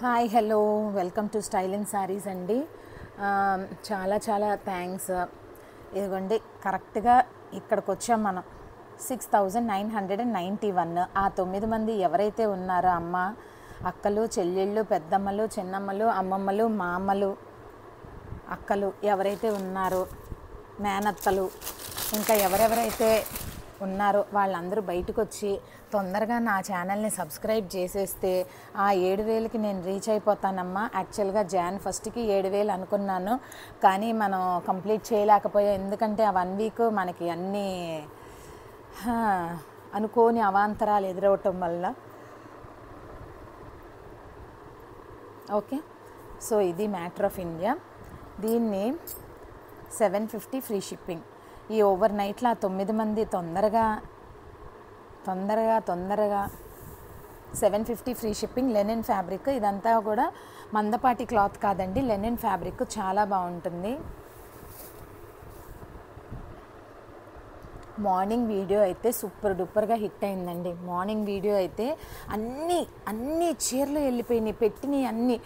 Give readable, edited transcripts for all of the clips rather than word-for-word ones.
Hi hello welcome to style and saris అండి. చాలా చాలా థ్యాంక్స్. ఇదిగోండి కరెక్ట్గా ఇక్కడికి వచ్చాం మనం. 6991. ఆ 9 మంది ఎవరైతే ఉన్నారో అమ్మ, అక్కలు, చెల్లెళ్ళు, పెద్దమ్మలు, చిన్నమ్మలు, అమ్మమ్మలు, మామలు, అక్కలు ఎవరైతే ఉన్నారో, మేనత్తలు, ఇంకా ఎవరెవరైతే ఉన్నారో వాళ్ళందరూ బయటకు వచ్చి తొందరగా నా ఛానల్ని సబ్స్క్రైబ్ చేసేస్తే ఆ 7,000కి నేను రీచ్ అయిపోతానమ్మా. యాక్చువల్గా జాన్ 1కి 7,000 అనుకున్నాను, కానీ మనం కంప్లీట్ చేయలేకపోయాం. ఎందుకంటే ఆ 1 వీక్ మనకి అన్నీ అనుకోని అవాంతరాలు ఎదురవటం వల్ల. ఓకే, సో ఇది మ్యాటర్ ఆఫ్ ఇండియా. దీన్ని 750 ఫ్రీ షిప్పింగ్. ఈ ఓవర్ నైట్లో ఆ 9 మంది తొందరగా 750 ఫ్రీ షిప్పింగ్. లెనిన్ ఫ్యాబ్రిక్ ఇదంతా కూడా మందపాటి క్లాత్ కాదండి, లెనిన్ ఫ్యాబ్రిక్ చాలా బాగుంటుంది. మార్నింగ్ వీడియో అయితే సూపర్ డూపర్గా హిట్ అయిందండి. మార్నింగ్ వీడియో అయితే అన్ని చీరలు వెళ్ళిపోయినాయి, పెట్టినవి అన్నీ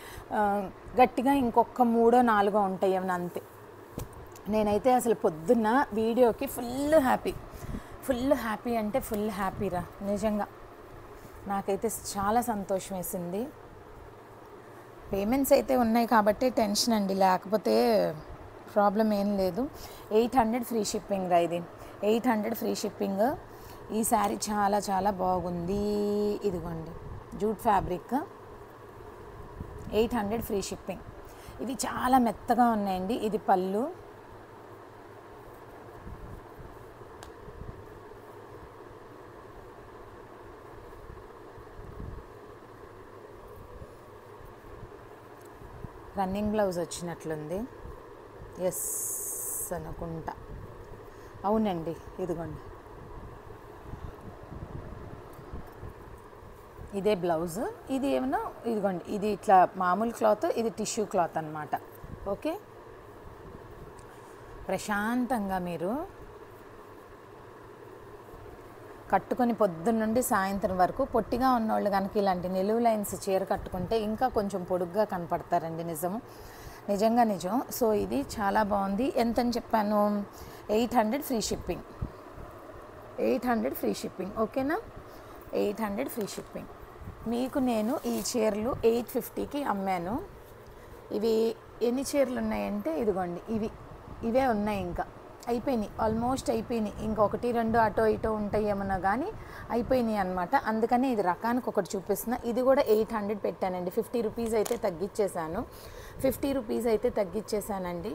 గట్టిగా ఇంకొక 3-4 ఉంటాయి ఏమన్నా అంతే. నేనైతే అసలు పొద్దున్న వీడియోకి ఫుల్ హ్యాపీ అంటే ఫుల్ హ్యాపీరా. నిజంగా నాకైతే చాలా సంతోషం వేసింది. పేమెంట్స్ అయితే ఉన్నాయి కాబట్టి టెన్షన్ అండి, లేకపోతే ప్రాబ్లం ఏం లేదు. 800 ఫ్రీ షిప్పింగ్ రా. ఇది 800 ఫ్రీ షిప్పింగ్. ఈ శారీ చాలా చాలా బాగుంది. ఇదిగోండి జూట్ ఫ్యాబ్రిక్, 800 ఫ్రీ షిప్పింగ్. ఇవి చాలా మెత్తగా ఉన్నాయండి. ఇది పళ్ళు, రన్నింగ్ బ్లౌజ్ వచ్చినట్లుంది. ఎస్ అనుకుంటా, అవునండి. ఇదిగోండి ఇదే బ్లౌజ్. ఇది ఏమన్నా ఇదిగోండి, ఇది ఇట్లా మామూలు క్లాత్, ఇది టిష్యూ క్లాత్ అన్నమాట. ఓకే, ప్రశాంతంగా మీరు కట్టుకొని పొద్దున్న నుండి సాయంత్రం వరకు, పొట్టిగా ఉన్నవాళ్ళు కనుక ఇలాంటి నిలువు లైన్స్ చీర కట్టుకుంటే ఇంకా కొంచెం పొడుగ్గా కనపడతారండి. నిజంగా నిజం. సో ఇది చాలా బాగుంది. ఎంతని చెప్పాను? 800 ఫ్రీ షిప్పింగ్. 800 free shipping. ఓకేనా? 800 ఫ్రీ షిప్పింగ్. మీకు నేను ఈ చీరలు 850కి అమ్మాను. ఇవి ఎన్ని చీరలు ఉన్నాయంటే ఇదిగోండి, ఇవే ఉన్నాయి. ఇంకా అయిపోయినాయి, ఆల్మోస్ట్ అయిపోయినాయి. ఇంకొకటి 2 అటో ఇటో ఉంటాయి ఏమన్నా, కానీ అయిపోయినాయి అనమాట. అందుకని ఇది రకానికి ఒకటి చూపిస్తున్నా. ఇది కూడా 800 పెట్టానండి. 50 రూపీస్ అయితే తగ్గించేశాను. 50 రూపీస్ అయితే తగ్గించేశానండి.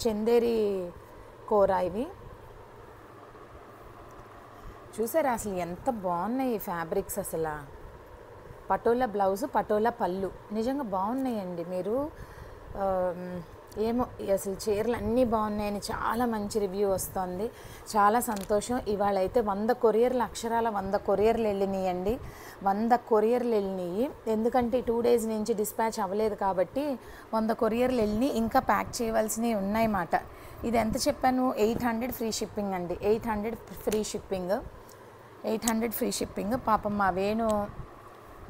చందేరి కూర ఇవి చూసారా అసలు ఎంత బాగున్నాయి ఈ ఫ్యాబ్రిక్స్. అసలు పటోలా బ్లౌజు, పటోలా పళ్ళు నిజంగా బాగున్నాయండి. మీరు ఏమో అసలు చీరలు అన్నీ బాగున్నాయని చాలా మంచి రివ్యూ వస్తుంది. చాలా సంతోషం. ఇవాళ అయితే 100 కొరియర్లు, అక్షరాల 100 కొరియర్లు వెళ్ళినాయండి. 100 కొరియర్లు వెళ్ళినాయి. ఎందుకంటే 2 డేస్ నుంచి డిస్పాచ్ అవ్వలేదు కాబట్టి 100 కొరియర్లు వెళ్ళి ఇంకా ప్యాక్ చేయవలసినవి ఉన్నాయన్నమాట. ఇది ఎంత చెప్పాను? 800 ఫ్రీ షిప్పింగ్ అండి. 800 ఫ్రీ షిప్పింగ్. 800 free shipping. పాపం మా వేణు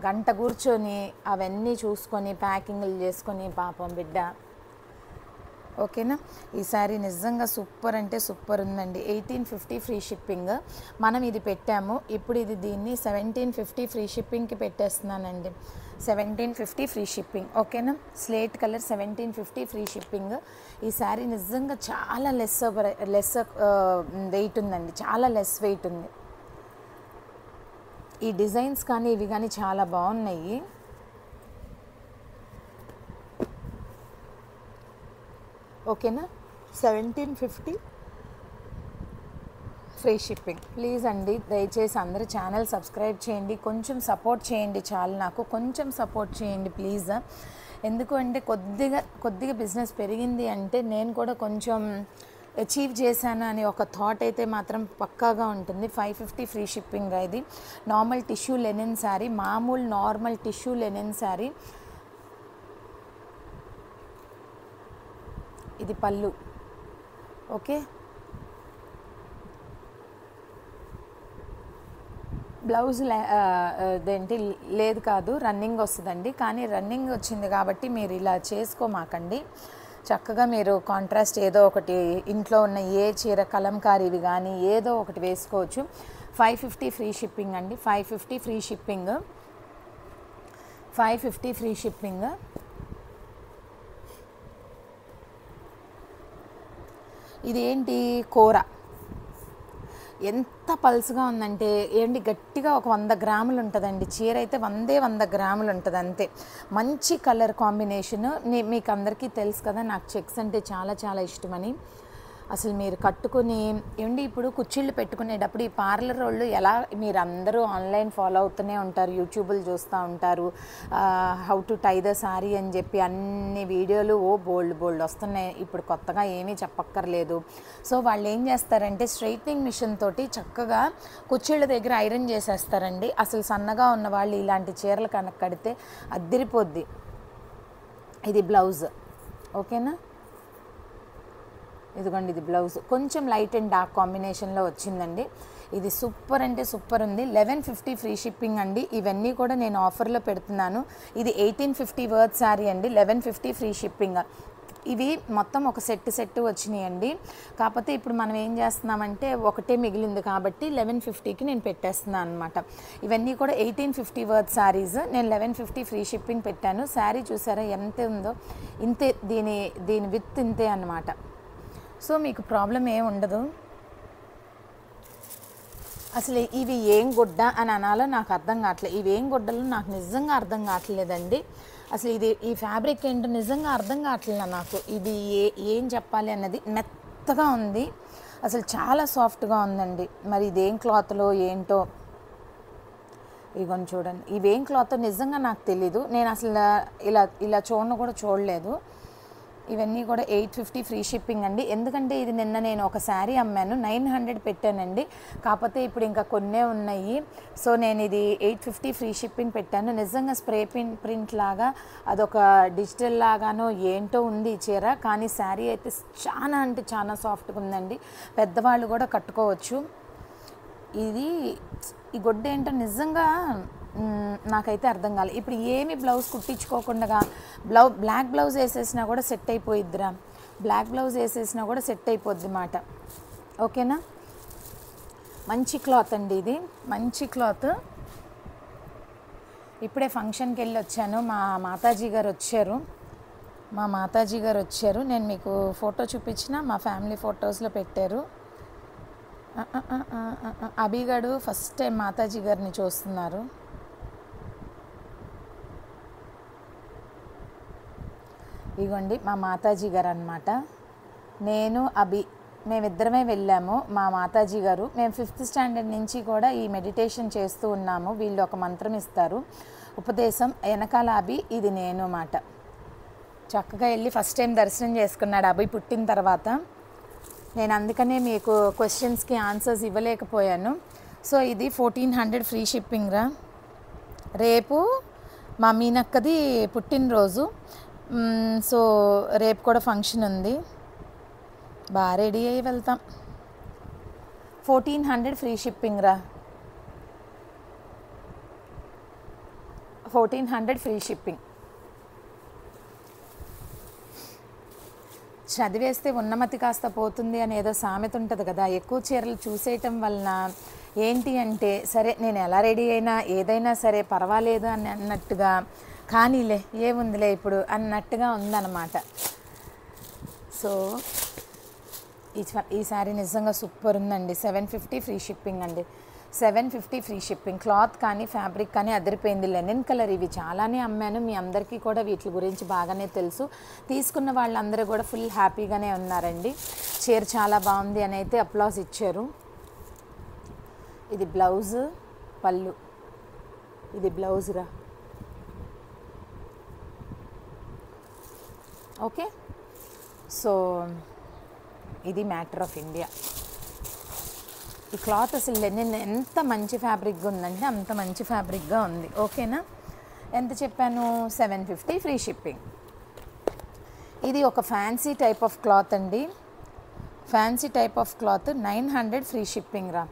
గంట కూర్చొని అవన్నీ చూసుకొని ప్యాకింగ్లు చేసుకొని పాపం బిడ్డ. ఓకేనా? ఈ శారీ నిజంగా సూపర్ అంటే సూపర్ ఉందండి. 1850 ఫ్రీ షిప్పింగ్. మనం ఇది పెట్టాము. ఇప్పుడు ఇది దీన్ని 1750 ఫ్రీ షిప్పింగ్కి పెట్టేస్తున్నానండి. 1750 ఫ్రీ షిప్పింగ్. ఓకేనా? Slate colour 1750 free shipping. ఈ శారీ నిజంగా చాలా లెస్ వెయిట్ ఉందండి, చాలా లెస్ వెయిట్ ఉంది. ఈ డిజైన్స్ కానీ ఇవి కానీ చాలా బాగున్నాయి. ఓకేనా? 1750 ఫ్రీ షిప్పింగ్. ప్లీజ్ అండి, దయచేసి అందరూ ఛానల్ సబ్స్క్రైబ్ చేయండి, కొంచెం సపోర్ట్ చేయండి. చాలు, నాకు కొంచెం సపోర్ట్ చేయండి ప్లీజ్. ఎందుకు అంటే కొద్దిగా బిజినెస్ పెరిగింది అంటే నేను కూడా కొంచెం అచీవ్ చేశాను అని ఒక థాట్ అయితే మాత్రం పక్కాగా ఉంటుంది. 550 ఫ్రీ షిప్పింగ్. ఇది నార్మల్ టిష్యూ లెనిన్ శారీ, మామూలు నార్మల్ టిష్యూ లెనిన్ శారీ. ఇది పళ్ళు. ఓకే, బ్లౌజ్ అదేంటి లేదు కాదు, రన్నింగ్ వస్తుందండి. కానీ రన్నింగ్ వచ్చింది కాబట్టి మీరు ఇలా చేసుకోమాకండి. చక్కగా మీరు కాంట్రాస్ట్ ఏదో ఒకటి ఇంట్లో ఉన్న ఏ చీర కలంకారీవి కానీ ఏదో ఒకటి వేసుకోవచ్చు. 550 ఫ్రీ షిప్పింగ్ అండి. 550 ఫ్రీ షిప్పింగ్. 550 free shipping. ఇది ఏంటి కూర ఎంత పల్స్గా ఉందంటే ఏంటి, గట్టిగా ఒక 100 గ్రాములు ఉంటుందండి. చీర అయితే 100 గ్రాములు ఉంటుంది అంతే. మంచి కలర్ కాంబినేషను. మీకు అందరికీ తెలుసు కదా నాకు చెక్స్ అంటే చాలా చాలా ఇష్టమని. అసలు మీరు కట్టుకుని ఏంటి, ఇప్పుడు కుర్చీళ్ళు పెట్టుకునేటప్పుడు ఈ పార్లర్ వాళ్ళు ఎలా, మీరు అందరూ ఆన్లైన్ ఫాలో అవుతూనే ఉంటారు, యూట్యూబ్లు చూస్తూ ఉంటారు, how to tie the sari అని చెప్పి అన్ని వీడియోలు బోల్డ్ వస్తున్నాయి. ఇప్పుడు కొత్తగా ఏమీ చెప్పక్కర్లేదు. సో వాళ్ళు ఏం చేస్తారంటే స్ట్రైట్నింగ్ మిషన్ తోటి చక్కగా కుర్చీళ్ళ దగ్గర ఐరన్ చేసేస్తారండి. అసలు సన్నగా ఉన్న వాళ్ళు ఇలాంటి చీరలు కనుక కడితే అద్దిరిపోద్ది. ఇది బ్లౌజ్, ఓకేనా? ఇదిగోండి, ఇది బ్లౌజ్ కొంచెం లైట్ అండ్ డార్క్ కాంబినేషన్లో వచ్చిందండి. ఇది సూపర్ అంటే సూపర్ ఉంది. 1150 ఫ్రీ షిప్పింగ్ అండి. ఇవన్నీ కూడా నేను ఆఫర్లో పెడుతున్నాను. ఇది 1850 వర్త్ శారీ అండి. 1150 ఫ్రీ షిప్పింగ్. ఇవి మొత్తం ఒక సెట్ వచ్చినాయి అండి. కాకపోతే ఇప్పుడు మనం ఏం చేస్తున్నామంటే ఒకటే మిగిలింది కాబట్టి 1150కి నేను పెట్టేస్తున్నాను అనమాట. ఇవన్నీ కూడా 1850 వర్త్ శారీస్. నేను 1150 ఫ్రీ షిప్పింగ్ పెట్టాను. శారీ చూసారా ఎంత ఉందో, ఇంతే, దీని విత్ ఇంతే అనమాట. సో మీకు ప్రాబ్లం ఏం ఉండదు. అసలు ఇవి ఏం గుడ్డ అని అనాలో నాకు అర్థం కావట్లేదు. ఇవి ఏం గుడ్డలు నాకు నిజంగా అర్థం కావట్లేదండి. అసలు ఈ ఫ్యాబ్రిక్ ఏంటో నిజంగా అర్థం కావట్లేదు నాకు. ఇది ఏం చెప్పాలి అన్నది. మెత్తగా ఉంది, అసలు చాలా సాఫ్ట్గా ఉందండి. మరి ఇదేం క్లాత్లో ఏంటో ఇగోని చూడండి. ఇవేం క్లాత్ నిజంగా నాకు తెలీదు. నేను అసలు ఇలా చూడలేదు. ఇవన్నీ కూడా 850 ఫ్రీ షిప్పింగ్ అండి. ఎందుకంటే ఇది నిన్న నేను ఒక శారీ అమ్మాను, 900 పెట్టానండి. కాకపోతే ఇప్పుడు ఇంకా కొన్నే ఉన్నాయి. సో నేను ఇది 850 ఫ్రీ షిప్పింగ్ పెట్టాను. నిజంగా స్ప్రే ప్రింట్ లాగా అదొక డిజిటల్ లాగానో ఏంటో ఉంది ఈ చీర. కానీ శారీ అయితే చాలా అంటే చాలా సాఫ్ట్గా ఉందండి. పెద్దవాళ్ళు కూడా కట్టుకోవచ్చు. ఈ గొడ్డ ఏంటో నిజంగా నాకైతే అర్థం కాలేదు. ఇప్పుడు ఏమి బ్లౌజ్ కుట్టించుకోకుండా బ్లాక్ బ్లౌజ్ వేసేసినా కూడా సెట్ అయిపోయిద్దిరా. బ్లాక్ బ్లౌజ్ వేసేసినా కూడా సెట్ అయిపోద్ది మాట, ఓకేనా? మంచి క్లాత్ అండి, ఇది మంచి క్లాత్. ఇప్పుడే ఫంక్షన్కి వెళ్ళి వచ్చాను. మా మాతాజీ గారు వచ్చారు. నేను మీకు ఫోటో చూపించిన మా ఫ్యామిలీ ఫొటోస్లో పెట్టారు. అభిగాడు ఫస్ట్ టైం మాతాజీ గారిని చూస్తున్నారు. ఇగోండి మా మాతాజీ గారు అనమాట. నేను మేమిద్దరమే వెళ్ళాము. మా మాతాజీ గారు, మేము 5th స్టాండర్డ్ నుంచి కూడా ఈ మెడిటేషన్ చేస్తూ ఉన్నాము. వీళ్ళు ఒక మంత్రం ఇస్తారు, ఉపదేశం. వెనకాల ఇది నేను మాట. చక్కగా వెళ్ళి ఫస్ట్ టైం దర్శనం చేసుకున్నాడు అభి పుట్టిన తర్వాత. నేను అందుకనే మీకు క్వశ్చన్స్కి ఆన్సర్స్ ఇవ్వలేకపోయాను. సో ఇది 1400 ఫ్రీ షిప్పింగ్ రా. రేపు మా మీనక్కది పుట్టినరోజు. సో రేపు కూడా ఫంక్షన్ ఉంది. బాగా రెడీ అయ్యి వెళ్తాం. 1400 ఫ్రీ షిప్పింగ్ రా. 1400 ఫ్రీ షిప్పింగ్. చదివేస్తే ఉన్నమతి కాస్త పోతుంది అని ఏదో సామెత ఉంటుంది కదా. ఎక్కువ చీరలు చూసేయటం వలన ఏంటి అంటే, సరే నేను ఎలా రెడీ అయినా ఏదైనా సరే పర్వాలేదు అని అన్నట్టుగా, కానీలే ఏముందిలే ఇప్పుడు అన్నట్టుగా ఉందన్నమాట. సో ఈ సారీ నిజంగా సూపర్ ఉందండి. 750 ఫ్రీ షిప్పింగ్ అండి. 750 ఫ్రీ షిప్పింగ్. క్లాత్ కానీ ఫ్యాబ్రిక్ కానీ అదిరిపోయింది. Linen colour. ఇవి చాలానే అమ్మాను, మీ అందరికీ కూడా వీటి గురించి బాగానే తెలుసు. తీసుకున్న వాళ్ళందరూ కూడా ఫుల్ హ్యాపీగానే ఉన్నారండి. చీర చాలా బాగుంది అని అయితే అప్లాస్ ఇచ్చారు. ఇది బ్లౌజ్, పళ్ళు. ఇది బ్లౌజ్ రా. ఓకే, సో ఇది మ్యాటర్ ఆఫ్ ఇండియా. ఈ క్లాత్ అసలు లెనిన్ ఎంత మంచి ఫ్యాబ్రిక్గా ఉందంటే అంత మంచి ఫ్యాబ్రిక్గా ఉంది, ఓకేనా? ఎంత చెప్పాను? 750 ఫ్రీ షిప్పింగ్. ఇది ఒక ఫ్యాన్సీ టైప్ ఆఫ్ క్లాత్ అండి. Fancy type of cloth 900 free shipping రా.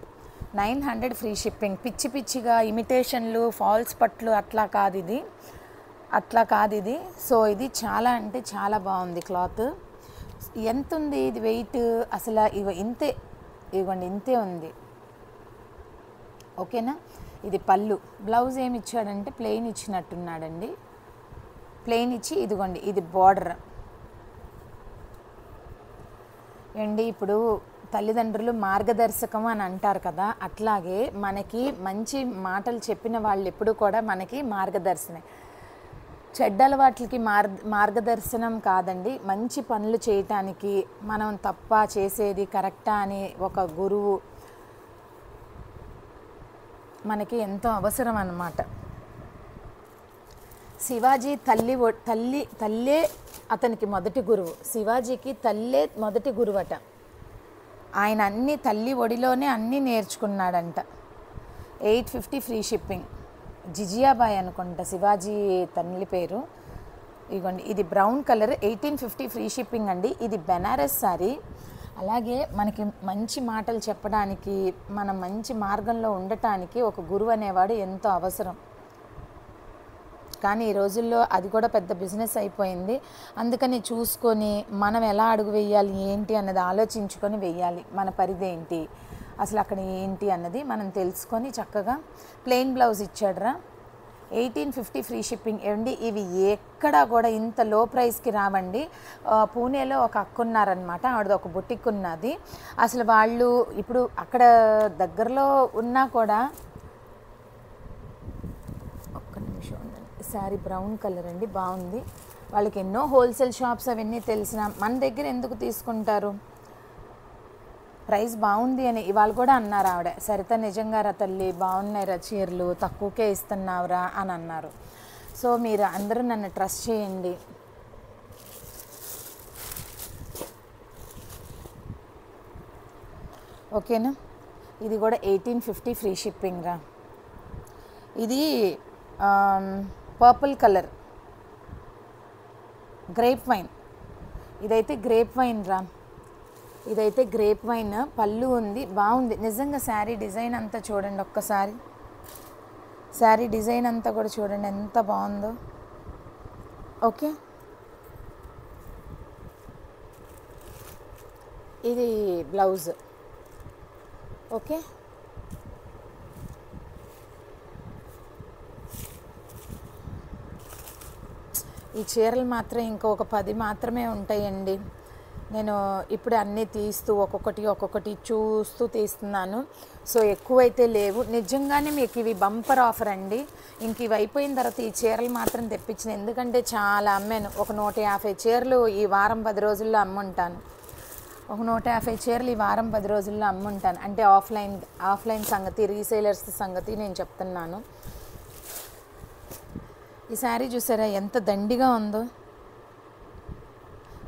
900 ఫ్రీ షిప్పింగ్. పిచ్చి పిచ్చిగా ఇమిటేషన్లు, ఫాల్స్ పట్లు అట్లా కాదు ఇది. సో ఇది చాలా అంటే చాలా బాగుంది క్లాత్. ఎంత ఉంది ఇది వెయిట్? అసలు ఇంతే, ఇవ్వండి ఇంతే ఉంది. ఓకేనా? ఇది పళ్ళు. బ్లౌజ్ ఏమి ఇచ్చాడంటే ప్లెయిన్ ఇచ్చినట్టున్నాడండి. ప్లెయిన్ ఇచ్చి ఇదిగోండి ఇది బార్డర్ అండి. ఇప్పుడు తల్లిదండ్రులు మార్గదర్శకం అని అంటారు కదా, అట్లాగే మనకి మంచి మాటలు చెప్పిన వాళ్ళు ఎప్పుడు కూడా మనకి మార్గదర్శనే. చెడ్డ అలవాట్లకి మార్గదర్శనం కాదండి, మంచి పనులు చేయటానికి మనం తప్ప చేసేది కరెక్టా అని ఒక గురువు మనకి ఎంతో అవసరం అన్నమాట. శివాజీ తల్లే అతనికి మొదటి గురువు. శివాజీకి తల్లే మొదటి గురువట. ఆయన అన్ని తల్లి ఒడిలోనే అన్నీ నేర్చుకున్నాడంట. 850 ఫ్రీ షిప్పింగ్. జిజియాబాయ్ అనుకుంటా శివాజీ తల్లి పేరు. ఇదిగోండి ఇది బ్రౌన్ కలర్, 1850 ఫ్రీ షిప్పింగ్ అండి. ఇది బెనారస్ సారీ. అలాగే మనకి మంచి మాటలు చెప్పడానికి, మనం మంచి మార్గంలో ఉండటానికి ఒక గురువు అనేవాడు ఎంతో అవసరం. కానీ ఈ రోజుల్లో అది కూడా పెద్ద బిజినెస్ అయిపోయింది. అందుకని చూసుకొని మనం ఎలా అడుగు వేయాలి ఏంటి అన్నది ఆలోచించుకొని వేయాలి. మన పరిధి ఏంటి, అసలు అక్కడ ఏంటి అన్నది మనం తెలుసుకొని చక్కగా. ప్లెయిన్ బ్లౌజ్ ఇచ్చాడరా. 1850 ఫ్రీ షిప్పింగ్. ఏమండి ఇవి ఎక్కడా కూడా ఇంత లో ప్రైస్కి రావండి. పూణేలో ఒక అక్క ఉన్నారనమాట, ఆవిడది ఒక బుటిక్ ఉన్నది. అసలు వాళ్ళు ఇప్పుడు అక్కడ దగ్గరలో ఉన్నా కూడా, ఒక్క నిమిషం ఉండండి. శారీ బ్రౌన్ కలర్ అండి, బాగుంది. వాళ్ళకి ఎన్నో హోల్సేల్ షాప్స్ అవన్నీ తెలిసిన మన దగ్గర ఎందుకు తీసుకుంటారు? ప్రైస్ బాగుంది అని ఇవాళ కూడా అన్నారు ఆవిడ. సరిత నిజంగా రా తల్లి, బాగున్నాయి రా చీరలు, తక్కువకే ఇస్తున్నావురా అని అన్నారు. సో మీరు అందరూ నన్ను ట్రస్ట్ చేయండి. ఓకేనా? ఇది కూడా 1850 ఫ్రీ షిప్పింగ్ రా. ఇది పర్పుల్ కలర్ గ్రేప్ వైన్. ఇదైతే గ్రేప్ వైన్ రా. ఇదైతే గ్రేప్ వైన్. పళ్ళు ఉంది, బాగుంది నిజంగా. శారీ డిజైన్ అంతా చూడండి ఒక్కసారి. శారీ డిజైన్ అంతా కూడా చూడండి ఎంత బాగుందో. ఓకే, ఇది బ్లౌజ్. ఓకే, ఈ చీరలు మాత్రం ఇంకొక 10 మాత్రమే ఉంటాయండి. నేను ఇప్పుడు అన్నీ తీస్తూ ఒక్కొక్కటి చూస్తూ తీస్తున్నాను. సో ఎక్కువైతే లేవు. నిజంగానే మీకు ఇవి బంపర్ ఆఫర్ అండి. ఇంక ఇవి అయిపోయిన తర్వాత ఈ చీరలు మాత్రం తెప్పించిన, ఎందుకంటే చాలా అమ్మాను. ఒక 150 చీరలు ఈ వారం 10 రోజుల్లో అమ్ముంటాను. ఒక 150 చీరలు ఈ వారం 10 రోజుల్లో అమ్ముంటాను. అంటే ఆఫ్లైన్ సంగతి, రీసేలర్స్ సంగతి నేను చెప్తున్నాను. ఈ శారీ చూసారా ఎంత దండిగా ఉందో.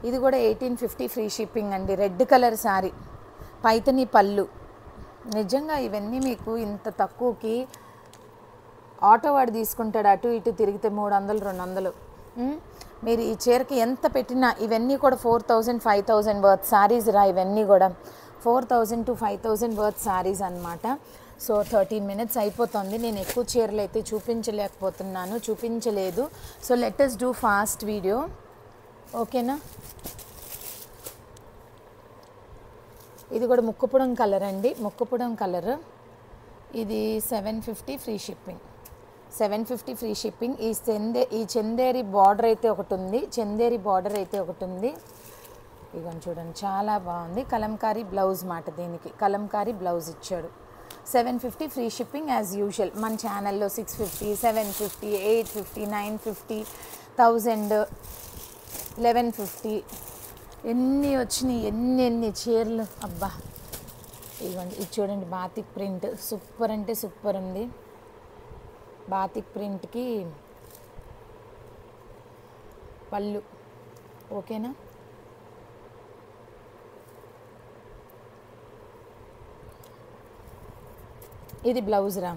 ఇది కూడా 1850 ఫ్రీ షిప్పింగ్ అండి. రెడ్ కలర్ శారీ, పైతని పళ్ళు. నిజంగా ఇవన్నీ మీకు ఇంత తక్కువకి ఆటో వాడు తీసుకుంటాడు, అటు ఇటు తిరిగితే 300 200. మీరు ఈ చీరకి ఎంత పెట్టినా ఇవన్నీ కూడా 4000 5000 వర్త్ శారీస్ రా. ఇవన్నీ కూడా 4000 to 5000 వర్త్ శారీస్ అన్నమాట. సో 13 minutes అయిపోతుంది. నేను ఎక్కువ చీరలు అయితే చూపించలేదు. So let us do fast video. ఓకేనా? ఇది కూడా ముక్కుపుడం కలర్ అండి, ముక్కుపుడం కలర్. ఇది 750 ఫ్రీ షిప్పింగ్. 750 free shipping. ఈ చందేరి బార్డర్ అయితే ఒకటి ఉంది. ఇదిగోండి చూడండి చాలా బాగుంది. కలంకారీ బ్లౌజ్ మాట, దీనికి కలంకారీ బ్లౌజ్ ఇచ్చాడు. 750 ఫ్రీ షిప్పింగ్ యాజ్ యూజువల్. మన ఛానల్లో 650 750 850 950 1000 1150 ఎన్ని వచ్చినాయి, ఎన్ని చీరలు అబ్బా. ఇవ్వండి ఇది చూడండి, బాతిక్ ప్రింట్ సూపర్ అంటే సూపర్ ఉంది. బాతిక్ ప్రింట్కి పళ్ళు. ఓకేనా? ఇది బ్లౌజ్ రా.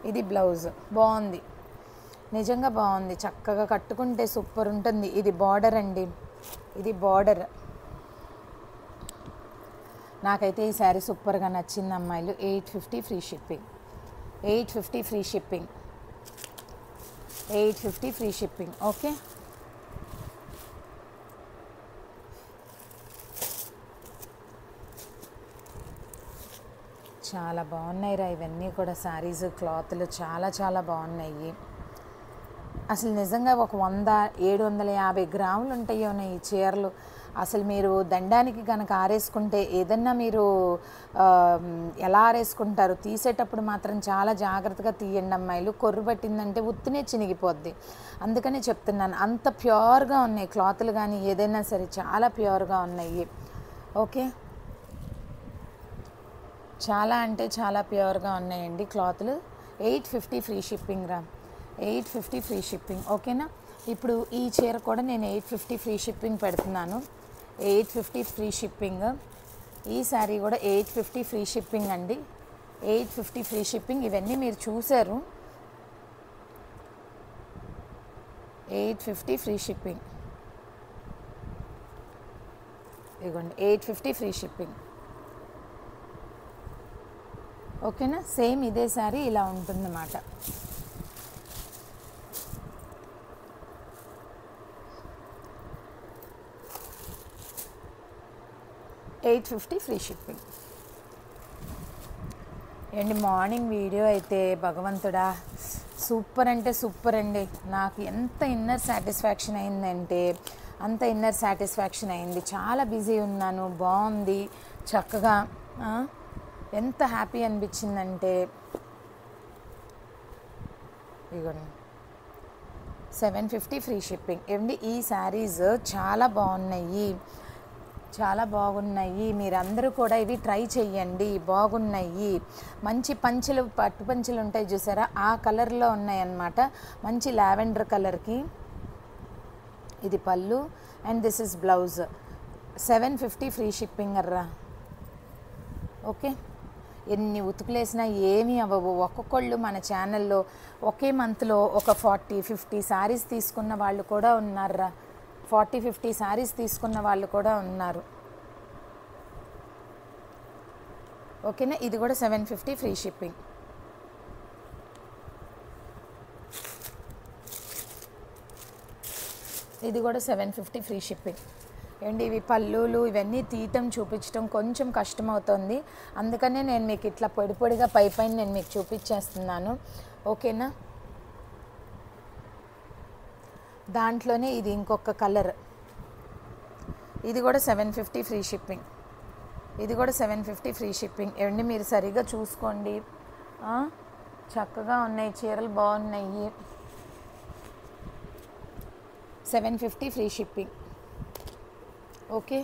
ఇది బ్లౌజ్ బాగుంది, నిజంగా బాగుంది. చక్కగా కట్టుకుంటే సూపర్ ఉంటుంది. ఇది బార్డర్ అండి, ఇది బార్డర్. నాకైతే ఈ శారీ సూపర్గా నచ్చింది అమ్మాయిలు. 850 free shipping, 850 free shipping, 850 free shipping. Okay, చాలా బాగున్నాయి రా ఇవన్నీ కూడా. శారీస్ క్లాత్లు చాలా చాలా బాగున్నాయి. అసలు నిజంగా ఒక 100-750 గ్రాములు ఉంటాయో ఈ చీరలు. అసలు మీరు దండానికి కనుక ఆరేసుకుంటే ఏదన్నా మీరు ఎలా ఆరేసుకుంటారు, తీసేటప్పుడు మాత్రం చాలా జాగ్రత్తగా తీయండి అమ్మాయిలు. కొర్రు పట్టిందంటే ఉత్తినే చినిగిపోద్ది. అందుకనే చెప్తున్నాను, అంత ప్యూర్గా ఉన్నాయి క్లాతులు కానీ ఏదైనా సరే, చాలా ప్యూర్గా ఉన్నాయి. ఓకే, చాలా అంటే చాలా ప్యూర్గా ఉన్నాయండి క్లాతులు. 850 ఫ్రీ షిప్పింగ్ రా, 850 ఫ్రీ షిప్పింగ్. ఓకేనా, ఇప్పుడు ఈ చీర కూడా నేను 850 ఫ్రీ షిప్పింగ్ పెడుతున్నాను. 850 ఫ్రీ షిప్పింగ్. ఈ శారీ కూడా 850 ఫ్రీ షిప్పింగ్ అండి. 850 ఫ్రీ షిప్పింగ్. ఇవన్నీ మీరు చూసారు. 850 ఫ్రీ షిప్పింగ్. ఇదిగోండి 850 ఫ్రీ షిప్పింగ్. ఓకేనా, సేమ్ ఇదే శారీ ఇలా ఉంటుందన్నమాట. $850 ఫ్రీ షిప్పింగ్. అండి మార్నింగ్ వీడియో అయితే భగవంతుడా సూపర్ అంటే సూపర్ అండి. నాకు ఎంత ఇన్నర్ సాటిస్ఫాక్షన్ అయిందంటే అంత ఇన్నర్ సాటిస్ఫాక్షన్ అయింది. చాలా బిజీ ఉన్నాను, బాగుంది, చక్కగా ఎంత హ్యాపీ అనిపించిందంటే. ఇదిగోండి 750 ఫ్రీ షిప్పింగ్. ఏమండి ఈ శారీస్ చాలా బాగున్నాయి, చాలా బాగున్నాయి. మీరందరూ కూడా ఇవి ట్రై చెయ్యండి, బాగున్నాయి. మంచి పంచెలు, పట్టు పంచెలు ఉంటాయి చూసారా, ఆ కలర్లో ఉన్నాయన్నమాట. మంచి లావెండర్ కలర్కి ఇది పళ్ళు and this is blouse. 750 free shipping అర్రా. ఓకే, ఎన్ని ఉతుకులేసినా ఏమీ అవ్వవు. ఒక్కొక్కళ్ళు మన ఛానల్లో ఒకే మంత్లో ఒక 40-50 శారీస్ తీసుకున్న వాళ్ళు కూడా ఉన్నారా. 40-50 శారీస్ తీసుకున్న వాళ్ళు కూడా ఉన్నారు. ఓకేనా, ఇది కూడా 750 ఫ్రీ షిప్పింగ్. ఇది కూడా 750 ఫ్రీ షిప్పింగ్. అండ్ ఇవి పళ్ళులు ఇవన్నీ తీయటం చూపించడం కొంచెం కష్టమవుతుంది. అందుకనే నేను మీకు ఇట్లా పొడి పొడిగా పైన నేను మీకు చూపించేస్తున్నాను. ఓకేనా, దాంట్లోనే ఇది ఇంకొక కలర్. ఇది కూడా 750 ఫ్రీ షిప్పింగ్. ఇది కూడా 750 ఫ్రీ షిప్పింగ్. ఏమండి మీరు సరిగా చూసుకోండి, చక్కగా ఉన్నాయి చీరలు, బాగున్నాయి. 750 ఫ్రీ షిప్పింగ్. ఓకే,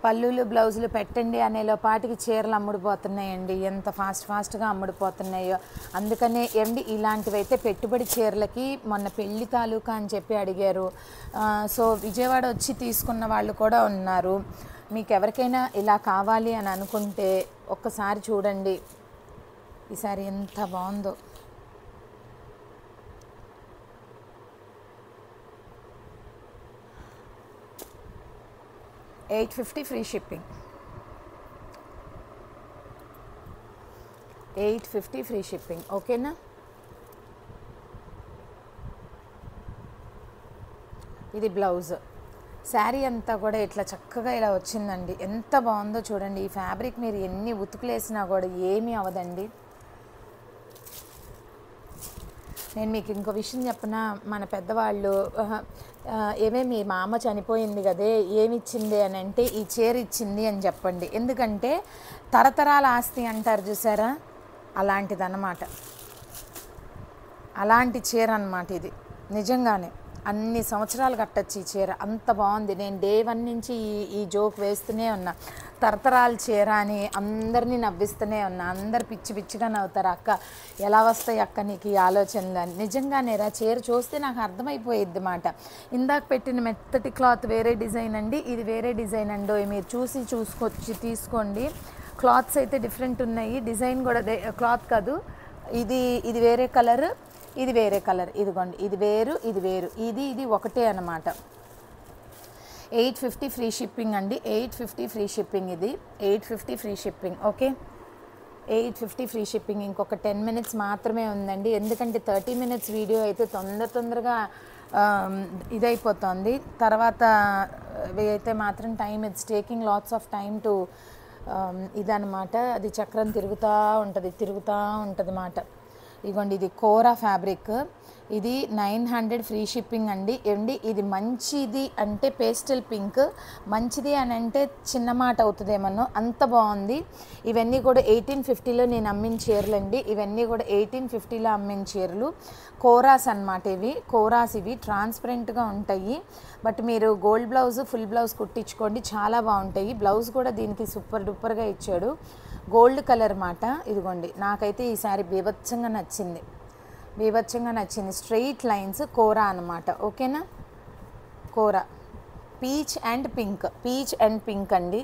పళ్ళులు బ్లౌజులు పెట్టండి అనేలో పాటికి చీరలు అమ్ముడుపోతున్నాయండి. ఎంత ఫాస్ట్గా అమ్ముడుపోతున్నాయో. అందుకనే ఏమండి ఇలాంటివి అయితే పెట్టుబడి చీరలకి మొన్న పెళ్లి తాలూకా అని చెప్పి అడిగారు. సో విజయవాడ వచ్చి తీసుకున్న వాళ్ళు కూడా ఉన్నారు. మీకు ఎవరికైనా ఇలా కావాలి అని అనుకుంటే ఒక్కసారి చూడండి. ఈసారి ఎంత బాగుందో. 850 ఫ్రీ షిప్పింగ్. 850 free shipping. ఓకేనా, ఇది బ్లౌజ్. శారీ అంతా కూడా ఇట్లా చక్కగా ఇలా వచ్చిందండి. ఎంత బాగుందో చూడండి. ఈ ఫ్యాబ్రిక్ మీరు ఎన్ని ఉతుకులేసినా కూడా ఏమీ అవ్వదండి. నేను మీకు ఇంకో విషయం చెప్పనా, మన పెద్దవాళ్ళు మీ మామ చనిపోయింది కదే ఏమిచ్చింది అని అంటే ఈ చీర ఇచ్చింది అని చెప్పండి. ఎందుకంటే తరతరాల ఆస్తి అంటారు చూసారా, అలాంటిదన్నమాట. అలాంటి చీర అన్నమాట ఇది. నిజంగానే అన్ని సంవత్సరాలు కట్టచ్చు ఈ చీర, అంత బాగుంది. నేను డే 1 నుంచి ఈ జోక్ వేస్తూనే ఉన్నా. తరతరాల చీర అని అందరినీ నవ్విస్తూనే ఉన్నా. అందరు పిచ్చిగా నవ్వుతారు, అక్క ఎలా వస్తాయి అక్క నీకు ఈ ఆలోచనలు అని. నిజంగానే రా, చీర చూస్తే నాకు అర్థమైపోయిద్ది మాట. ఇందాక పెట్టిన మెత్తటి క్లాత్ వేరే డిజైన్ అండి, ఇది వేరే డిజైన్ అండో. మీరు చూసుకొచ్చి తీసుకోండి. క్లాత్స్ అయితే డిఫరెంట్ ఉన్నాయి, డిజైన్ కూడా క్లాత్ కాదు. ఇది వేరే కలర్, ఇది వేరే కలర్. ఇదిగోండి, ఇది వేరు, ఇది వేరు, ఇది ఒకటే అన్నమాట. 850 ఫ్రీ షిప్పింగ్ అండి, 850 ఫ్రీ షిప్పింగ్. ఇది 850 free shipping. Okay, 850 free shipping. ఇంకొక 10 మినిట్స్ మాత్రమే ఉందండి, ఎందుకంటే 30 మినిట్స్ వీడియో అయితే తొందరగా ఇదైపోతుంది. తర్వాత అయితే మాత్రం time it's taking lots of time to ఇదన్నమాట. అది చక్రం తిరుగుతూ ఉంటుంది మాట. ఇదిగోండి, ఇది కోరా ఫ్యాబ్రిక్, ఇది 900 ఫ్రీ షిప్పింగ్ అండి. ఇది మంచిది అంటే పేస్టల్ పింక్, మంచిది అని అంటే చిన్న మాట అవుతుందేమో, అంత బాగుంది. ఇవన్నీ కూడా 1850లో నేను అమ్మిన చీరలు అండి. ఇవన్నీ కూడా 1850లో అమ్మిన చీరలు. కోరాస్ అన్నమాట ఇవి. కోరాస్ ఇవి ట్రాన్స్పరెంట్గా ఉంటాయి. బట్ మీరు గోల్డ్ బ్లౌజ్ ఫుల్ బ్లౌజ్ కుట్టించుకోండి, చాలా బాగుంటాయి. బ్లౌజ్ కూడా దీనికి సూపర్ డూపర్గా ఇచ్చాడు, గోల్డ్ కలర్ మాట. ఇదిగోండి, నాకైతే ఈ శారీ బీభత్సంగా నచ్చింది, స్ట్రెయిట్ లైన్స్ కోరా అన్నమాట. ఓకేనా, కోరా పీచ్ అండ్ పింక్ అండి.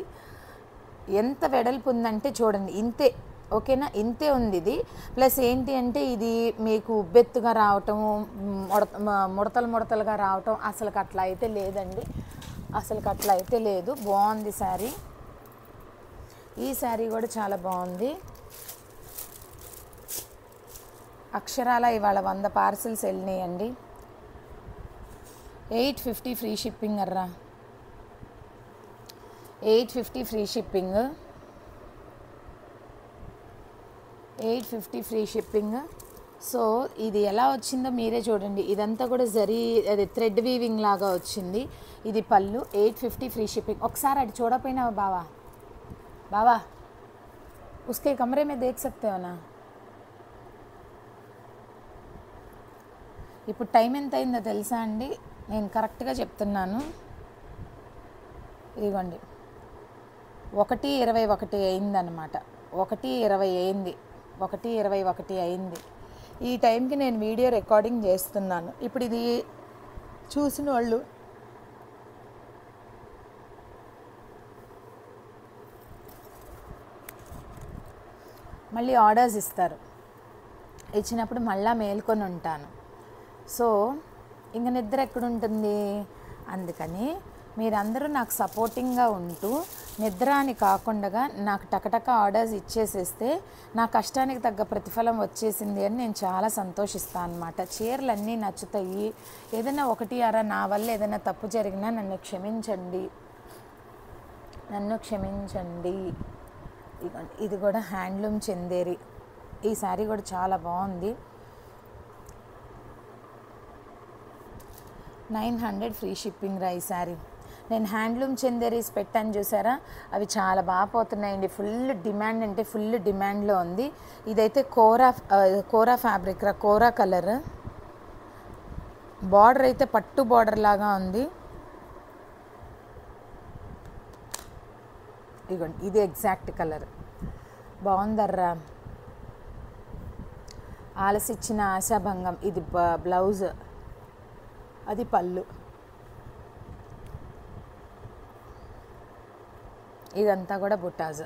ఎంత వెడల్పు ఉందంటే చూడండి, ఇంతే. ఓకేనా, ఇంతే ఉంది ఇది. ప్లస్ ఏంటి అంటే ఇది మీకు ఉబ్బెత్తుగా రావటం, ముడతలుగా రావటం అసలు అట్లా అయితే లేదండి, బాగుంది శారీ. ఈ శారీ కూడా చాలా బాగుంది. అక్షరాల ఇవాళ 100 పార్సిల్స్ వెళ్ళినాయండి. 850 ఫ్రీ షిప్పింగ్ అర్రా, 850 free shipping, 850 free shipping. So ఇది ఎలా వచ్చిందో మీరే చూడండి. ఇదంతా కూడా అది థ్రెడ్ వీవింగ్ లాగా వచ్చింది. ఇది పళ్ళు, 850 ఫ్రీ షిప్పింగ్. ఒకసారి అటు చూడపోయినావా బావా, उसके कमरे में देख सकते हो ना. ఇప్పుడు టైం ఎంత అయిందో తెలుసా అండి, నేను కరెక్ట్గా చెప్తున్నాను. ఇదిగోండి, 1:21 అయిందనమాట. 1:21 అయింది. ఈ టైంకి నేను వీడియో రికార్డింగ్ చేస్తున్నాను. ఇప్పుడు ఇది చూసిన వాళ్ళు మళ్ళీ ఆర్డర్స్ ఇస్తారు, ఇచ్చినప్పుడు మళ్ళీ మేల్కొని ఉంటాను. సో ఇంక నిద్ర ఎక్కడుంటుంది. అందుకని మీరందరూ నాకు సపోర్టింగ్గా ఉంటూ నిద్ర అని కాకుండా నాకు టకటక ఆర్డర్స్ ఇచ్చేసేస్తే నా కష్టానికి తగ్గ ప్రతిఫలం వచ్చేసింది అని నేను చాలా ఇస్తాను అన్నమాట. చీరలన్నీ నచ్చుతాయి. ఏదైనా ఒకటి అర నా వల్ల ఏదైనా తప్పు జరిగినా నన్ను క్షమించండి. ఇది కూడా హ్యాండ్లూమ్ చందేరి. ఈ శారీ కూడా చాలా బాగుంది. 900 ఫ్రీ షిప్పింగ్ రా ఈ శారీ. నేను హ్యాండ్లూమ్ చందేరీస్ పెట్టాను చూసారా, అవి చాలా బాగా పోతున్నాయండి. ఫుల్ డిమాండ్ అంటే ఫుల్ డిమాండ్లో ఉంది. ఇదైతే కోరా ఫ్యాబ్రిక్ రా, కోరా కలర్. బార్డర్ అయితే పట్టు బార్డర్ లాగా ఉంది. ఇదిగోండి, ఇది ఎగ్జాక్ట్ కలర్. బాగుందర్రా. ఆలసిచ్చిన ఆశాభంగం. ఇది బ్లౌజ్, అది పళ్ళు. ఇదంతా కూడా బుటాజ్.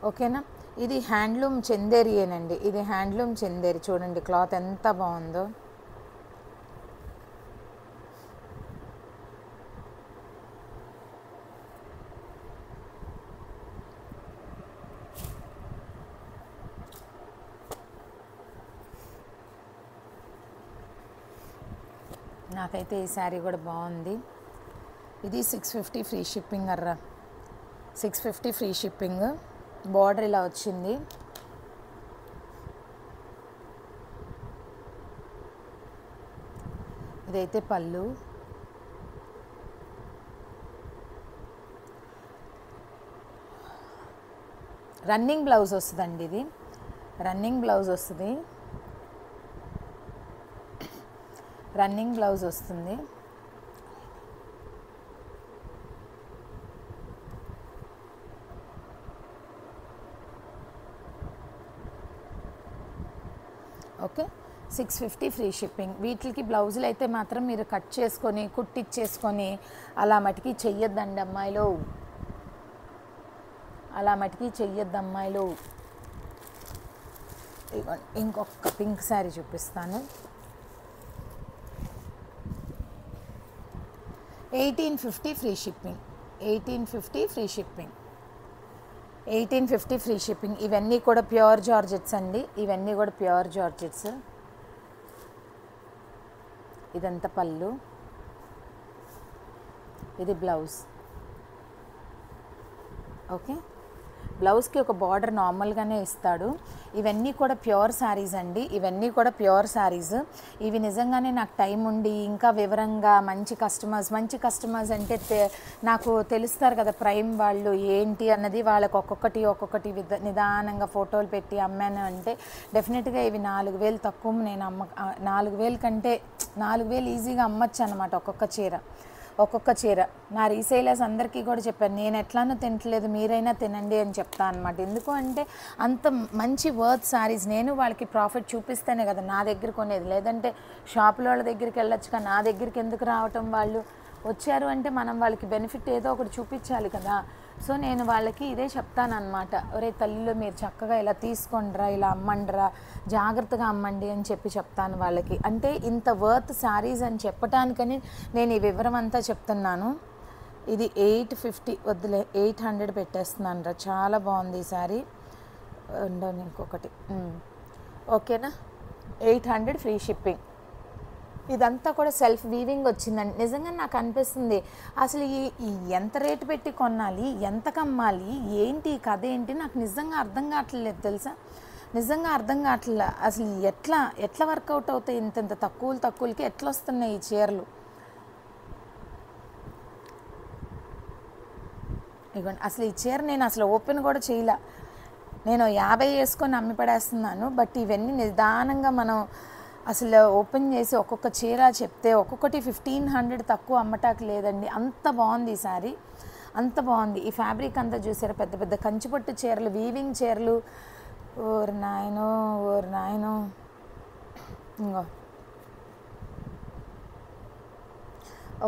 ఓకేనా, ఇది హ్యాండ్లూమ్ చందేరియేనండి. ఇది హ్యాండ్లూమ్ చందేరి. చూడండి క్లాత్ ఎంత బాగుందో. నాకైతే ఈ శారీ కూడా బాగుంది. ఇది 650 ఫ్రీ షిప్పింగ్ అర్రా, 650 ఫ్రీ షిప్పింగ్. బార్డర్ ఇలా వచ్చింది. ఇదైతే పళ్ళు. రన్నింగ్ బ్లౌజ్ వస్తుందండి. ఇది రన్నింగ్ బ్లౌజ్ వస్తుంది. Okay, 650 free shipping. వీటికి బ్లౌజులు అయితే మాత్రం మీరు కట్ చేసుకొని కుట్టిచ్చేసుకొని అలా మటుకి చెయ్యొద్దండి అమ్మాయిలు, ఇంకొక పింక్ శారీ చూపిస్తాను. 1850 free shipping, 1850 free shipping, 1850 free shipping. ఇవన్నీ కూడా ప్యూర్ జార్జెట్స్ అండి, ఇవన్నీ కూడా ప్యూర్ జార్జెట్స్. ఇదంతా పళ్ళు, ఇది బ్లౌజ్. ఓకే, బ్లౌజ్కి ఒక బార్డర్ నార్మల్గానే ఇస్తాడు. ఇవన్నీ కూడా ప్యూర్ శారీస్ అండి, ఇవన్నీ కూడా ప్యూర్ శారీస్. ఇవి నిజంగానే నాకు టైం ఉండి ఇంకా వివరంగా మంచి కస్టమర్స్ అంటే నాకు తెలుస్తారు కదా ప్రైమ్ వాళ్ళు ఏంటి అన్నది, వాళ్ళకి ఒక్కొక్కటి నిదానంగా ఫోటోలు పెట్టి అమ్మాను అంటే డెఫినెట్గా ఇవి 4000 తక్కువ. నేను 4000 కంటే 4000 ఈజీగా అమ్మచ్చు అనమాట ఒక్కొక్క చీర. నా రీసేలర్స్ అందరికీ కూడా చెప్పాను, నేను ఎట్లానో తినట్లేదు, మీరైనా తినండి అని చెప్తాను అనమాట. ఎందుకు అంటే అంత మంచి వర్త్ శారీస్. నేను వాళ్ళకి ప్రాఫిట్ చూపిస్తేనే కదా నా దగ్గర కొనేది, లేదంటే షాపుల వాళ్ళ దగ్గరికి వెళ్ళొచ్చుగా, నా దగ్గరికి ఎందుకు రావటం? వాళ్ళు వచ్చారు అంటే మనం వాళ్ళకి బెనిఫిట్ ఏదో ఒకటి చూపించాలి కదా. సో నేను వాళ్ళకి ఇదే చెప్తాను అనమాట, ఒరే తల్లిలో మీరు చక్కగా ఇలా తీసుకోండిరా, ఇలా అమ్మండిరా, జాగ్రత్తగా అమ్మండి అని చెప్తాను వాళ్ళకి. అంటే ఇంత వర్త్ శారీస్ అని చెప్పటానికని నేను ఈ వివరం అంతా చెప్తున్నాను. ఇది 850 వద్దులే, 800 పెట్టేస్తున్నాను రా, చాలా బాగుంది ఈ శారీ. ఉండవు ఇంకొకటి, ఓకేనా? 800 ఫ్రీ షిప్పింగ్. ఇదంతా కూడా సెల్ఫ్ వీవింగ్ వచ్చిందండి. నిజంగా నాకు అనిపిస్తుంది అసలు ఈ ఎంత రేటు పెట్టి కొనాలి, ఎంతకు అమ్మాలి, ఏంటి కథ ఏంటి, నాకు నిజంగా అర్థం కావట్లేదు తెలుసా. నిజంగా అర్థం కావట్లే అసలు ఎట్లా వర్కౌట్ అవుతాయి. ఇంత తక్కువలకి ఎట్లా వస్తున్నాయి ఈ చీరలు. ఇదిగోండి, అసలు ఈ చీర నేను అసలు ఓపెన్ కూడా చేయలే. నేను 50 వేసుకొని అమ్మి పడేస్తున్నాను. బట్ ఇవన్నీ నిదానంగా మనం అసలు ఓపెన్ చేసి ఒక్కొక్క చీర చెప్తే ఒక్కొక్కటి 1500 తక్కువ అమ్మటానికి లేదండి. అంత బాగుంది ఈ శారీ, అంత బాగుంది. ఈ ఫ్యాబ్రిక్ అంతా చూసారా, పెద్ద పెద్ద కంచిపట్టు చీరలు, వీవింగ్ చీరలు. ఓరు నాయనో. ఇంకో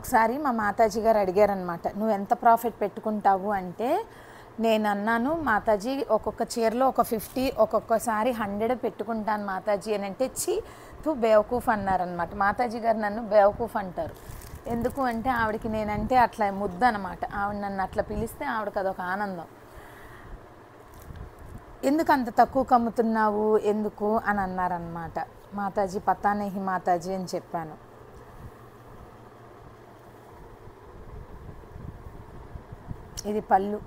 ఒకసారి మా మాతాజీ గారు అడిగారనమాట, నువ్వు ఎంత ప్రాఫిట్ పెట్టుకుంటావు అంటే, నేను అన్నాను మాతాజీ ఒక్కొక్క చీరలో ఒక 50, ఒక్కొక్కసారి 100 పెట్టుకుంటాను మాతాజీ అని అంటే, తూ బేవకూఫ్ అన్నారనమాట. మాతాజీ గారు నన్ను బేవకూఫ్ అంటారు. ఎందుకు అంటే ఆవిడకి నేనంటే అట్లా ముద్దు అనమాట. ఆవిడ నన్ను అట్లా పిలిస్తే ఆవిడకి అదొక ఆనందం. ఎందుకు అంత తక్కువకు అమ్ముతున్నావు ఎందుకు అని అన్నారనమాట. మాతాజీ పతానేహి మాతాజీ అని చెప్పాను. ఇది పళ్ళు.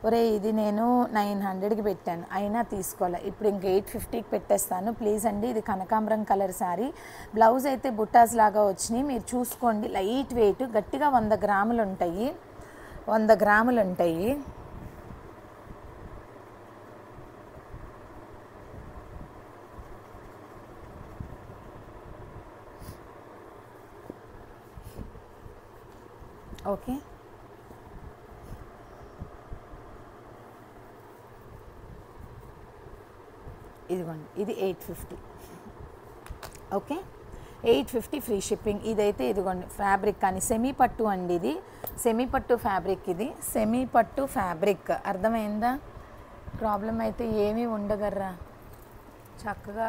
ఒరే ఇది నేను 900కి పెట్టాను, అయినా తీసుకోలే. ఇప్పుడు ఇంక 850కి పెట్టేస్తాను ప్లీజ్ అండి. ఇది కనకాంబరం కలర్ శారీ. బ్లౌజ్ అయితే బుట్టాస్ లాగా వచ్చినాయి, మీరు చూసుకోండి. లైట్ వెయిట్, గట్టిగా 100 గ్రాములు ఉంటాయి, 100 గ్రాములు ఉంటాయి. ఓకే, ఇదిగోండి, ఇది 850. Okay, 850 free shipping. ఇదైతే ఇదిగోండి ఫ్యాబ్రిక్ కానీ సెమీ పట్టు అండి, ఇది సెమీ పట్టు ఫ్యాబ్రిక్, ఇది సెమీ పట్టు ఫ్యాబ్రిక్. అర్థమైందా? ప్రాబ్లం అయితే ఏమీ ఉండగర్రా, చక్కగా.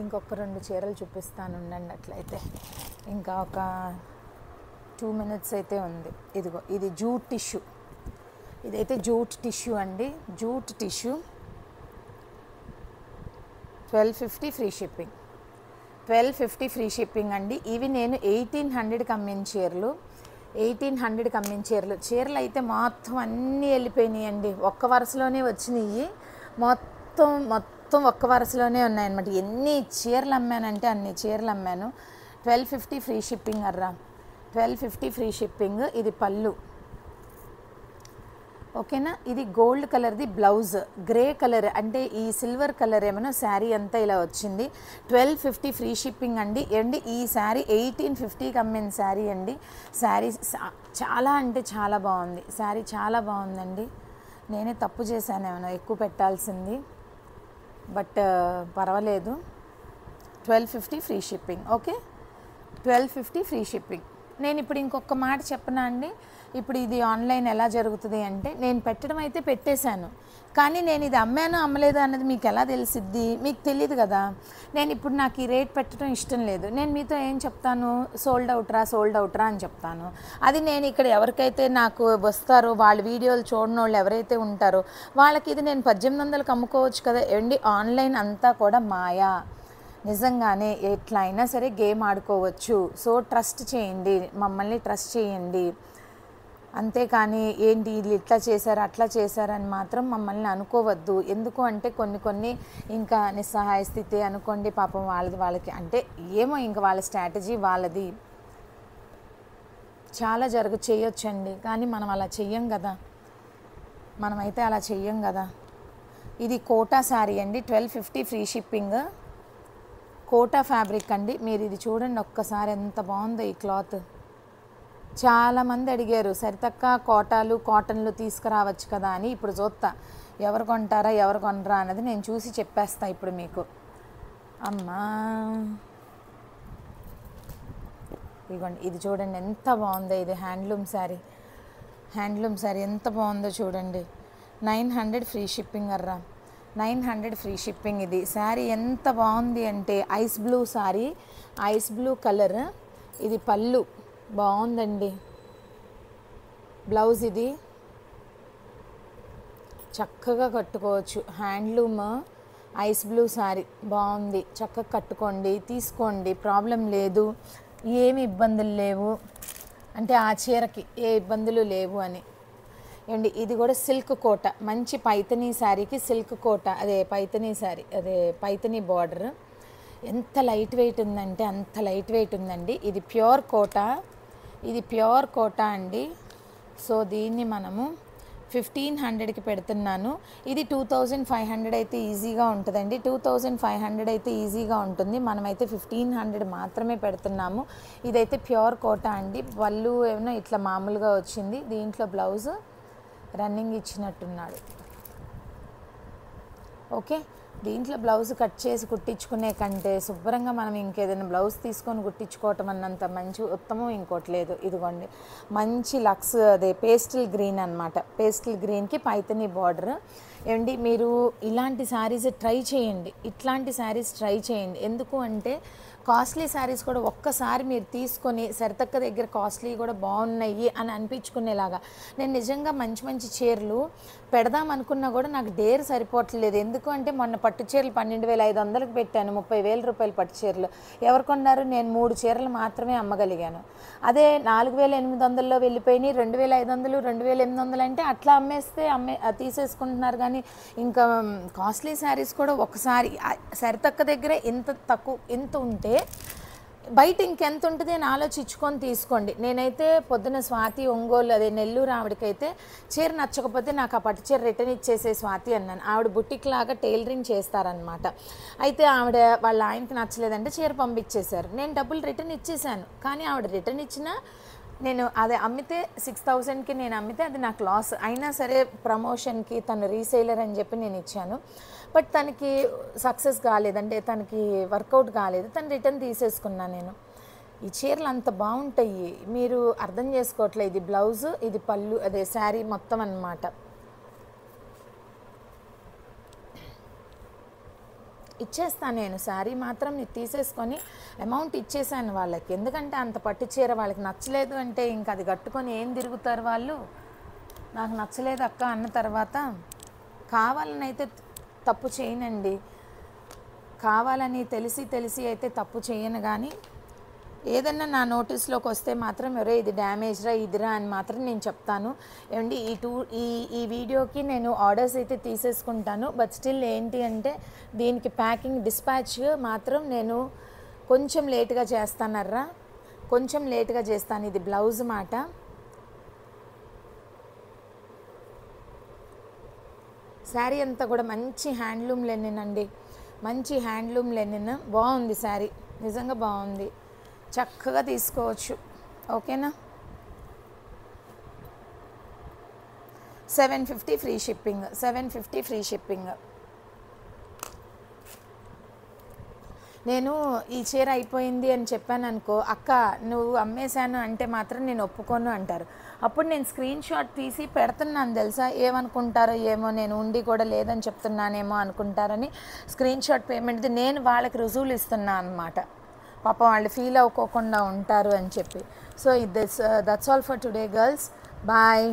ఇంకొక 2 చీరలు చూపిస్తాను ఉండండి. అట్లయితే ఇంకా ఒక 2 minutes అయితే ఉంది. ఇదిగో ఇది జూట్ టిష్యూ, ఇదైతే జూట్ టిష్యూ అండి, jute tissue. 1250 free shipping, 1250 free shipping అండి. ఇవి నేను 1800కి అమ్మిన చీరలు, 1800కి అమ్మిన చీరలు. చీరలు అయితే మొత్తం అన్నీ వెళ్ళిపోయినాయి అండి, ఒక్క వరుసలోనే వచ్చినాయి. మొత్తం ఒక్క వరుసలోనే ఉన్నాయన్నమాట. ఎన్ని చీరలు అమ్మానంటే అన్ని చీరలు అమ్మాను. 1250 ఫ్రీ షిప్పింగ్ అర్రా, 1250 ఫ్రీ షిప్పింగ్. ఇది పళ్ళు, ఓకేనా? ఇది గోల్డ్ కలర్ది బ్లౌజ్, గ్రే కలర్ అంటే ఈ సిల్వర్ కలర్ ఏమైనా శారీ అంతా ఇలా వచ్చింది. 1250 ఫ్రీ షిప్పింగ్ అండి. ఈ శారీ 1850కి అమ్మిన శారీ అండి. శారీ చాలా అంటే చాలా బాగుంది, శారీ చాలా బాగుందండి. నేనే తప్పు చేశాను, ఏమైనా ఎక్కువ పెట్టాల్సింది, బట్ పర్వాలేదు. 1250 free shipping. Okay, 1250 free shipping. నేను ఇప్పుడు ఇంకొక మాట చెప్పనా అండి, ఇప్పుడు ఇది ఆన్లైన్ ఎలా జరుగుతుంది అంటే, నేను పెట్టడం అయితే పెట్టేశాను, కానీ నేను ఇది అమ్మాను అమ్మలేదు అన్నది మీకు ఎలా తెలిసిద్ది? మీకు తెలియదు కదా. నేను ఇప్పుడు నాకు ఈ రేట్ పెట్టడం ఇష్టం లేదు, నేను మీతో ఏం చెప్తాను, సోల్డ్ అవుట్రా అని చెప్తాను. అది నేను ఇక్కడ ఎవరికైతే నాకు వస్తారో, వాళ్ళ వీడియోలు చూడని వాళ్ళు ఎవరైతే ఉంటారో వాళ్ళకి ఇది నేను 1800కి అమ్ముకోవచ్చు కదా. ఏండి, ఆన్లైన్ అంతా కూడా మాయా. నిజంగానే ఎట్లా అయినా సరే గేమ్ ఆడుకోవచ్చు. సో ట్రస్ట్ చేయండి, మమ్మల్ని ట్రస్ట్ చేయండి. అంతేకాని ఏంటి వీళ్ళు ఇట్లా చేశారు అట్లా చేశారని మాత్రం మమ్మల్ని అనుకోవద్దు. ఎందుకు అంటే కొన్ని ఇంకా నిస్సహాయ స్థితి అనుకోండి, పాపం వాళ్ళకి అంటే ఏమో ఇంకా వాళ్ళ స్ట్రాటజీ వాళ్ళది. చాలా చేయొచ్చండి, కానీ మనం అలా చెయ్యం కదా. మనమైతే అలా చెయ్యం కదా. ఇది కోటా శారీ అండి, 1250 ఫ్రీ షిప్పింగ్. కోటా ఫ్యాబ్రిక్ అండి. మీరు ఇది చూడండి ఒక్కసారి, ఎంత బాగుందో ఈ క్లాత్. చాలామంది అడిగారు, సరితక్క కాటన్లు తీసుకురావచ్చు కదా అని. ఇప్పుడు చూస్తా ఎవరు కొంటారా ఎవరు కొనరా అన్నది నేను చూసి చెప్పేస్తా ఇప్పుడు మీకు. అమ్మా ఇదిగోండి, ఇది చూడండి ఎంత బాగుందో. ఇది హ్యాండ్లూమ్ శారీ ఎంత బాగుందో చూడండి. 900 ఫ్రీ షిప్పింగ్ అర్రా, 900 ఫ్రీ షిప్పింగ్. ఇది శారీ ఎంత బాగుంది అంటే ice blue sari, ice blue colour. ఇది పళ్ళు బాగుందండి. బ్లౌజ్ ఇది చక్కగా కట్టుకోవచ్చు. హ్యాండ్లూమ్ ఐస్ బ్లూ శారీ బాగుంది, చక్కగా కట్టుకోండి, తీసుకోండి, ప్రాబ్లం లేదు, ఏమి ఇబ్బందులు లేవు. అంటే ఆ చీరకి ఏ ఇబ్బందులు లేవు అని. అండి ఇది కూడా సిల్క్ కోట, మంచి పైతనీ శారీకి సిల్క్ కోట, అదే పైతనీ శారీ, అదే పైతనీ బార్డర్. ఎంత లైట్ వెయిట్ ఉందంటే అంత లైట్ వెయిట్ ఉందండి. ఇది ప్యూర్ కోట అండి. సో దీన్ని మనము 1500కి పెడుతున్నాను. ఇది 2500 అయితే ఈజీగా ఉంటుందండి. 2500 అయితే ఈజీగా ఉంటుంది. మనమైతే 1500 మాత్రమే పెడుతున్నాము. ఇదైతే ప్యూర్ కోట అండి. వాళ్ళు ఏమైనా ఇట్లా మామూలుగా వచ్చింది. దీంట్లో బ్లౌజ్ రన్నింగ్ ఇచ్చినట్టున్నాడు. ఓకే, దీంట్లో బ్లౌజ్ కట్ చేసి కుట్టించుకునే కంటే శుభ్రంగా మనం ఇంకేదైనా బ్లౌజ్ తీసుకొని కుట్టించుకోవటం అన్నంత మంచి ఉత్తమం ఇంకోటి లేదు. ఇదిగోండి మంచి లక్స్, అదే పేస్టల్ గ్రీన్ అనమాట. పేస్టల్ గ్రీన్కి పైతనీ బార్డర్. ఏమండి మీరు ఇలాంటి శారీస్ ట్రై చేయండి, ఇట్లాంటి శారీస్ ట్రై చేయండి. ఎందుకు అంటే కాస్ట్లీ శారీస్ కూడా ఒక్కసారి మీరు తీసుకొని సరితక్క దగ్గర కాస్ట్లీ కూడా బాగున్నాయి అని అనిపించుకునేలాగా. నేను నిజంగా మంచి చీరలు పెడదాం అనుకున్నా కూడా నాకు డేర్ సరిపోవట్లేదు. ఎందుకు అంటే మొన్న పట్టు చీరలు 12,500కి పెట్టాను, 30,000 రూపాయలు పట్టు చీరలు. ఎవరు కొన్నారు? నేను 3 చీరలు మాత్రమే అమ్మగలిగాను. అదే 4,800లో వెళ్ళిపోయినాయి. 2,500 2,800 అంటే అట్లా తీసేసుకుంటున్నారు. కానీ ఇంకా కాస్ట్లీ శారీస్ కూడా ఒకసారి సరితక్క దగ్గరే ఇంత ఉంటే బయట ఇంకెంత ఉంటుంది అని ఆలోచించుకొని తీసుకోండి. నేనైతే పొద్దున స్వాతి ఒంగోలు, అదే నెల్లూరు ఆవిడకైతే చీర నచ్చకపోతే నాకు ఆ పట్టు చీర రిటర్న్ ఇచ్చేసే స్వాతి అన్నాను. ఆవిడ బుట్టిక్ లాగా టైలరింగ్ చేస్తారనమాట. అయితే ఆవిడ వాళ్ళ ఆయనకి నచ్చలేదంటే చీర పంపించేశారు. నేను డబ్బులు రిటర్న్ ఇచ్చేసాను. కానీ ఆవిడ రిటర్న్ ఇచ్చినా నేను అదే అమ్మితే 6000కి నేను అమ్మితే అది నాకు లాస్. అయినా సరే ప్రమోషన్కి తను రీసేలర్ అని చెప్పి నేను ఇచ్చాను. బట్ తనకి సక్సెస్ కాలేదంటే తనకి వర్కౌట్ కాలేదు, తను రిటర్న్ తీసేసుకున్నాను నేను. ఈ చీరలు అంత బాగుంటాయి, మీరు అర్థం చేసుకోవట్లేదు. ఇది బ్లౌజ్, ఇది పళ్ళు, అదే శారీ మొత్తం అన్నమాట. ఇచ్చేస్తాను నేను శారీ మాత్రం తీసేసుకొని అమౌంట్ ఇచ్చేసాను వాళ్ళకి. ఎందుకంటే అంత పట్టు చీర వాళ్ళకి నచ్చలేదు అంటే ఇంకా అది కట్టుకొని ఏం తిరుగుతారు వాళ్ళు. నాకు నచ్చలేదు అక్క అన్న తర్వాత కావాలని అయితే తప్పు చేయనండి, కావాలని తెలిసి అయితే తప్పు చేయను. కానీ ఏదన్నా నా నోటీస్లోకి వస్తే మాత్రం ఎవరో ఇది డ్యామేజ్రా ఇదిరా అని మాత్రం నేను చెప్తాను. ఏమండి ఈ వీడియోకి నేను ఆర్డర్స్ అయితే తీసేసుకుంటాను. బట్ స్టిల్ ఏంటి అంటే దీనికి ప్యాకింగ్ డిస్పాచ్ మాత్రం నేను కొంచెం లేట్గా చేస్తానర్రా, కొంచెం లేట్గా చేస్తాను. ఇది బ్లౌజ్ మాట. శారీ అంతా కూడా మంచి హ్యాండ్లూమ్ లెనిన్ అండి, మంచి హ్యాండ్లూమ్ లెనిన్. బాగుంది శారీ, నిజంగా బాగుంది, చక్కగా తీసుకోవచ్చు. ఓకేనా? 750 ఫ్రీ షిప్పింగ్, 750 ఫ్రీ షిప్పింగ్. నేను ఈ చీర అయిపోయింది అని చెప్పాను అనుకో, అక్క నువ్వు అమ్మేశాను అంటే మాత్రం నేను ఒప్పుకోను అంటారు. అప్పుడు నేను స్క్రీన్ షాట్ తీసి పెడుతున్నాను తెలుసా, ఏమనుకుంటారో ఏమో, నేను ఉండి కూడా లేదని చెప్తున్నానేమో అనుకుంటారని స్క్రీన్ షాట్ పేమెంట్ది నేను వాళ్ళకి రుజువులు ఇస్తున్నా అనమాట. పాపం వాళ్ళు ఫీల్ అవ్వకోకుండా ఉంటారు అని చెప్పి. So that's all for today girls. Bye.